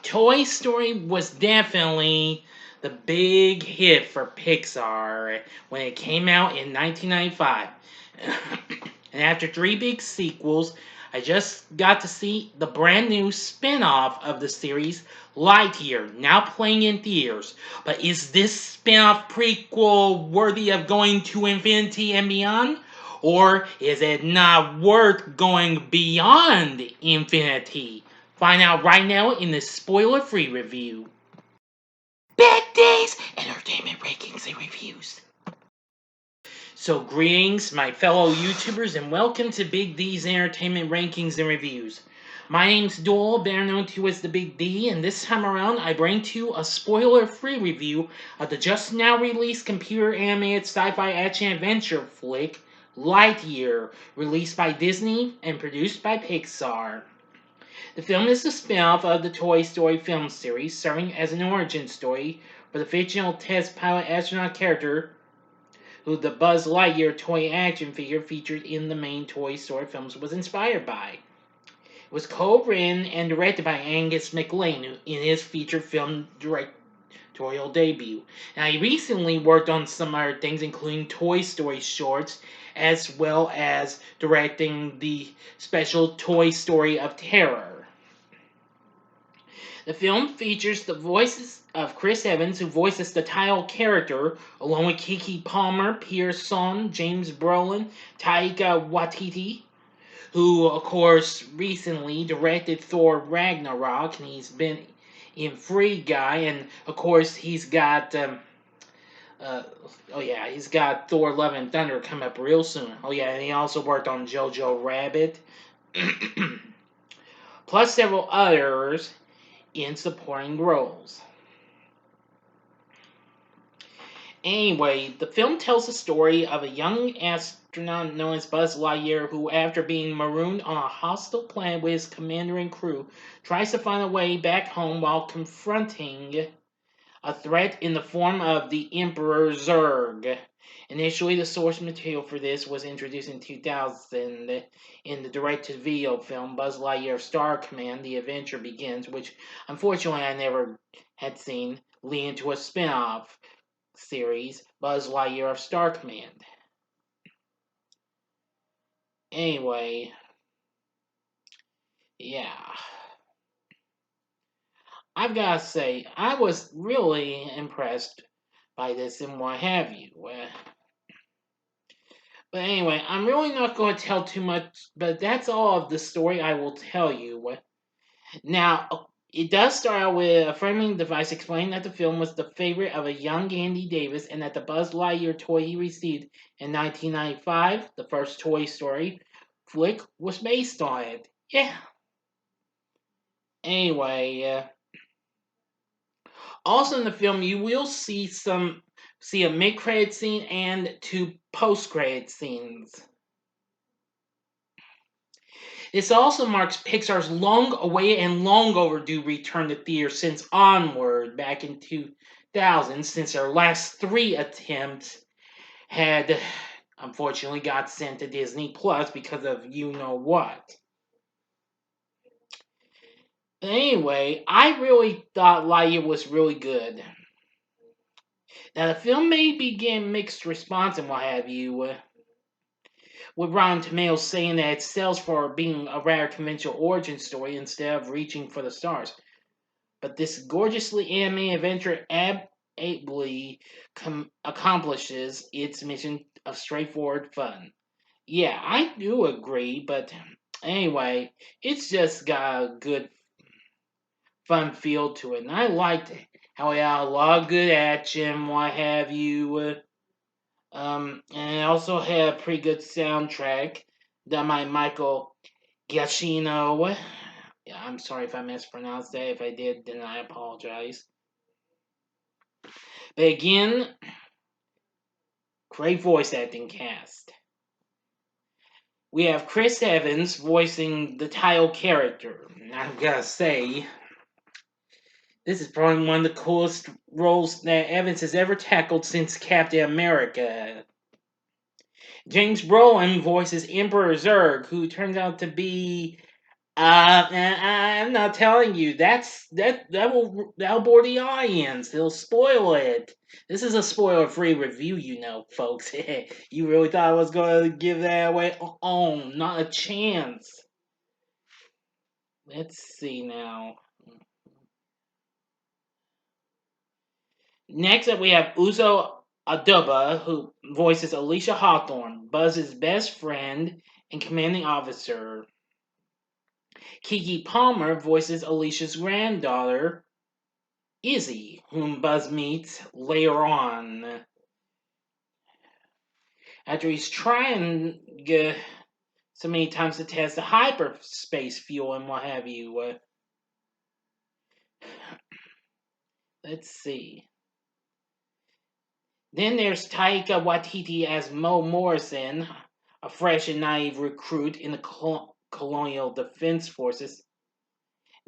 Toy Story was definitely the big hit for Pixar when it came out in 1995. And after three big sequels, I just got to see the brand new spin off of the series, Lightyear, now playing in theaters. But is this spin off prequel worthy of going to infinity and beyond? Or is it not worth going beyond infinity? Find out right now in this spoiler free review. Big D's Entertainment Rankings and Reviews. So, greetings, my fellow YouTubers, and welcome to Big D's Entertainment Rankings and Reviews. My name's Doyle, better known to you as the Big D, and this time around I bring to you a spoiler-free review of the just now released computer-animated sci-fi action-adventure flick, Lightyear, released by Disney and produced by Pixar. The film is a spin-off of the Toy Story film series, serving as an origin story for the fictional test pilot astronaut character who the Buzz Lightyear toy action figure featured in the main Toy Story films was inspired by. It was co-written and directed by Angus MacLane in his feature film directorial debut. Now, he recently worked on some other things, including Toy Story shorts, as well as directing the special Toy Story of Terror. The film features the voices of Chris Evans, who voices the title character, along with Keke Palmer, Pearson, James Brolin, Taika Waititi, who, of course, recently directed Thor Ragnarok, and he's been in Free Guy, and of course he's got he's got Thor: Love and Thunder coming up real soon. Oh yeah, and he also worked on Jojo Rabbit, plus several others in supporting roles. Anyway, the film tells the story of a young astronaut known as Buzz Lightyear who, after being marooned on a hostile planet with his commander and crew, tries to find a way back home while confronting a threat in the form of the Emperor Zurg. Initially, the source material for this was introduced in 2000 in the direct-to-video film Buzz Lightyear Star Command: The Adventure Begins, which unfortunately I never had seen, leading to a spin-off series, Buzz Lightyear of Star Command. Anyway, yeah. I've got to say, I was really impressed by this and what have you. But anyway, I'm really not going to tell too much, but that's all of the story I will tell you. Now, it does start out with a framing device explaining that the film was the favorite of a young Andy Davis and that the Buzz Lightyear toy he received in 1995, the first Toy Story flick, was based on it. Yeah. Anyway, also in the film, you will see a mid-credit scene and two post-credit scenes. This also marks Pixar's long-awaited and long overdue return to theaters since Onward back in 2000, since their last three attempts had unfortunately got sent to Disney Plus because of you know what. Anyway, I really thought Lightyear was really good. Now, the film may be getting mixed response and what have you, with Rotten Tomatoes saying that it sells for being a rather conventional origin story instead of reaching for the stars. But this gorgeously animated adventure ably accomplishes its mission of straightforward fun. Yeah, I do agree, but anyway, it's just got a good fun feel to it. And I liked how it had a lot of good action, what have you. And it also had a pretty good soundtrack done by Michael Giacchino. Yeah, I'm sorry if I mispronounced that. If I did, then I apologize. But again, great voice acting cast. We have Chris Evans voicing the title character. I've got to say, this is probably one of the coolest roles that Evans has ever tackled since Captain America. James Brolin voices Emperor Zurg, who turns out to be I'm not telling you. That'll bore the audience. It'll spoil it. This is a spoiler-free review, folks. You really thought I was going to give that away? Oh, not a chance. Let's see now. Next up, we have Uzo Aduba, who voices Alicia Hawthorne, Buzz's best friend and commanding officer. Keke Palmer voices Alicia's granddaughter, Izzy, whom Buzz meets later on. After he's trying so many times to test the hyperspace fuel and what have you. Let's see. Then there's Taika Waititi as Mo Morrison, a fresh and naive recruit in the Colonial Defense Forces.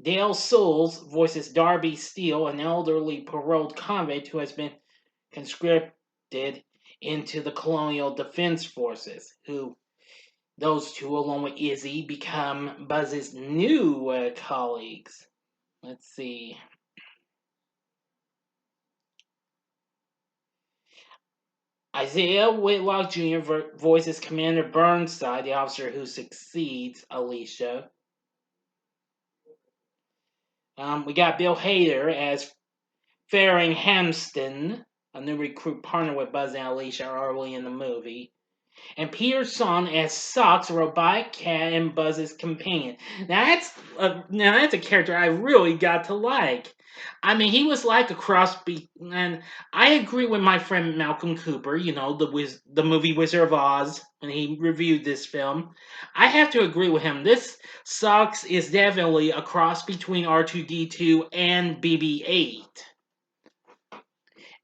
Dale Souls voices Darby Steele, an elderly paroled convict who has been conscripted into the Colonial Defense Forces, those two, along with Izzy, become Buzz's new colleagues. Let's see. Isaiah Whitlock Jr. voices Commander Burnside, the officer who succeeds Alicia. We got Bill Hader as Faring Hamston, a new recruit partner with Buzz and Alicia early in the movie. And Peter Son as Socks, a robotic cat and Buzz's companion. Now that's a character I really got to like. I mean, he was like a cross and I agree with my friend Malcolm Cooper. The movie Wizard of Oz, when he reviewed this film. I have to agree with him. This Socks is definitely a cross between R2D2 and BB-8.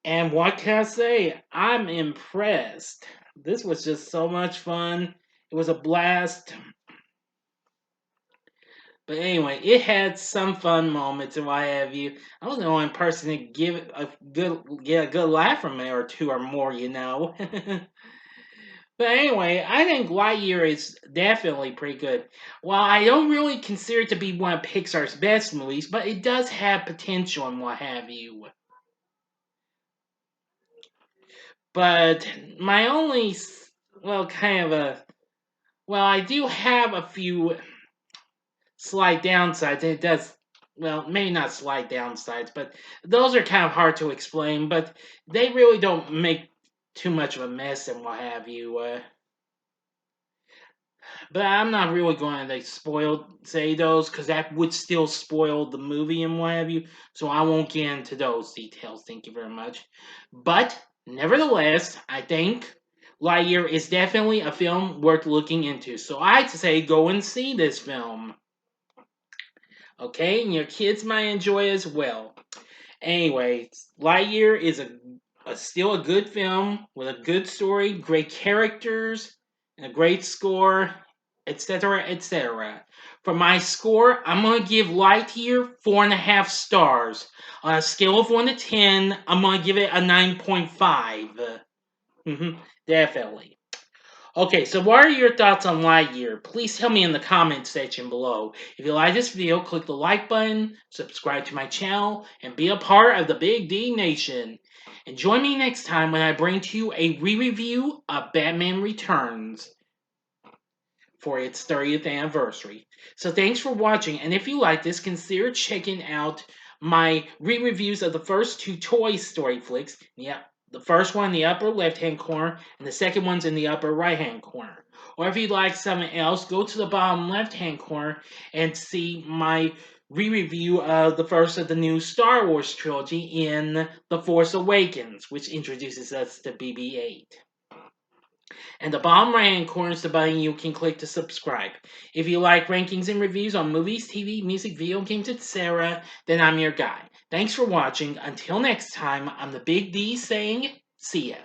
And what can I say? I'm impressed. This was just so much fun. It was a blast. But anyway, it had some fun moments and what have you. I was the only person to get a good laugh from it or two or more. But anyway, I think Lightyear is definitely pretty good. While I don't really consider it to be one of Pixar's best movies, but it does have potential and what have you. But my only, I do have a few slight downsides. It does, maybe not slight downsides, but those are kind of hard to explain. But they really don't make too much of a mess and what have you. But I'm not really going to say those because that would still spoil the movie and what have you. So I won't get into those details. Thank you very much. But nevertheless, I think Lightyear is definitely a film worth looking into. So I'd say go and see this film. Okay, and your kids might enjoy it as well. Anyway, Lightyear is still a good film with a good story, great characters, and a great score, etc., etc. For my score, I'm gonna give Lightyear 4.5 stars. On a scale of 1 to 10, I'm gonna give it a 9.5. Definitely. Okay, so what are your thoughts on Lightyear? Please tell me in the comment section below. If you like this video, click the like button, subscribe to my channel, and be a part of the Big D Nation. And join me next time when I bring to you a re-review of Batman Returns for its 30th anniversary. So thanks for watching, and if you like this, consider checking out my re-reviews of the first two Toy Story flicks. Yep, the first one in the upper left-hand corner, and the second one's in the upper right-hand corner. Or if you'd like something else, go to the bottom left-hand corner and see my re-review of the first of the new Star Wars trilogy in The Force Awakens, which introduces us to BB-8. And the bottom right hand corner is the button you can click to subscribe. If you like rankings and reviews on movies, TV, music, video games, etc., then I'm your guy. Thanks for watching. Until next time, I'm the Big D saying, see ya.